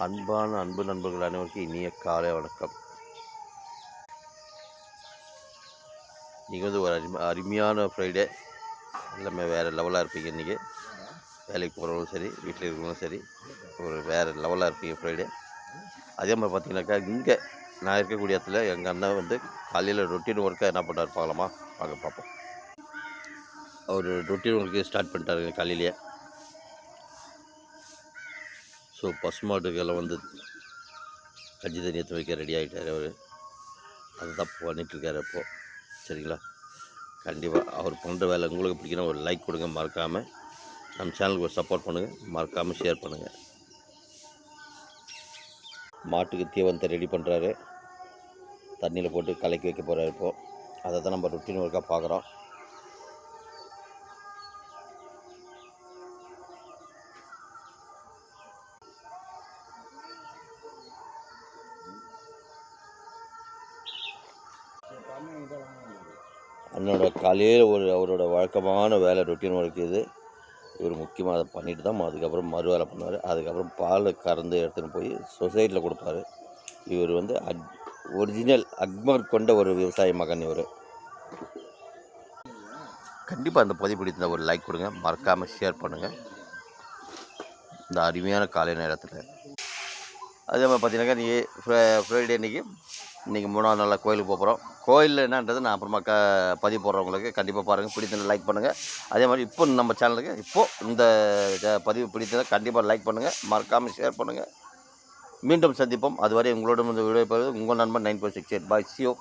அன்பு நண்பர்கள் அனைவருக்கும் இனிய காலை வணக்கம். நீங்கள் வந்து ஒரு அருமையான ஃப்ரைடே. எல்லாமே வேறு லெவலாக இருப்பீங்க. இன்றைக்கி வேலைக்கு போகிறவங்களும் சரி, வீட்டில் இருக்கிறவங்களும் சரி, ஒரு வேறு லெவலாக இருப்பீங்க ஃப்ரைடே. அதே மாதிரி பார்த்தீங்கன்னாக்கா, இங்கே நான் இருக்கக்கூடிய இடத்துல எங்கள் அண்ணன் வந்து காலையில் ரொட்டீன் ஒர்க்காக என்ன பண்ணார் பார்க்கலாமா? வாங்க பார்ப்போம். அவர் ரொட்டீன் ஒர்க்கு ஸ்டார்ட் பண்ணிட்டாருங்க காலையிலேயே. ஸோ பசுமாட்டுக்கெல்லாம் வந்து கஞ்சி தண்ணி எடுத்து வைக்க ரெடி ஆகிட்டார் அவர். அதுதான் பண்ணிகிட்ருக்காரு அப்போது. சரிங்களா? கண்டிப்பாக அவர் பண்ணுற வேலை உங்களுக்கு பிடிக்கணும். ஒரு லைக் கொடுங்க, மறக்காமல் நம்ம சேனலுக்கு ஒரு சப்போர்ட் பண்ணுங்கள், மறக்காமல் ஷேர் பண்ணுங்கள். மாட்டுக்கு தீவனத்தை ரெடி பண்ணுறாரு, தண்ணியில் போட்டு கலக்கி வைக்க போகிறாரு. இப்போது அதை தான் நம்ம ரொட்டீன் ஒர்க்காக பார்க்குறோம். அண்ணனோட காலையில் அவரோட வழக்கமான வேலை ரொட்டீன் ஒர்க் இது. இவர் முக்கியமாக அதை பண்ணிட்டு தான் அதுக்கப்புறம் மறு வேலை பண்ணுவார். அதுக்கப்புறம் பால் கறந்து எடுத்துகிட்டு போய் சொசைட்டியில் கொடுப்பாரு. இவர் வந்து ஒரிஜினல் அக்மர் கொண்ட ஒரு விவசாய மகன் இவர். கண்டிப்பாக அந்த பதிவு பிடித்த ஒரு லைக் கொடுங்க, மறக்காமல் ஷேர் பண்ணுங்கள். இந்த அருமையான காலை நேரத்தில் அதே மாதிரி பார்த்தீங்கன்னாக்கா, ஃப்ரைடே இன்றைக்கி 3ஆவது நாளில் கோயிலுக்கு போகிறோம். கோயிலில் என்னன்றது நான் அப்புறமா பதிவு போடுறவங்களுக்கு கண்டிப்பாக பாருங்கள், பிடித்ததை லைக் பண்ணுங்கள். அதே மாதிரி இப்போ நம்ம சேனலுக்கு இந்த பதிவு பிடித்ததை கண்டிப்பாக லைக் பண்ணுங்கள், மறக்காமல் ஷேர் பண்ணுங்கள். மீண்டும் சந்திப்போம். அதுவரை உங்களோட விடைபெறுவது உங்கள் நண்பன் 9468. பாய், see you.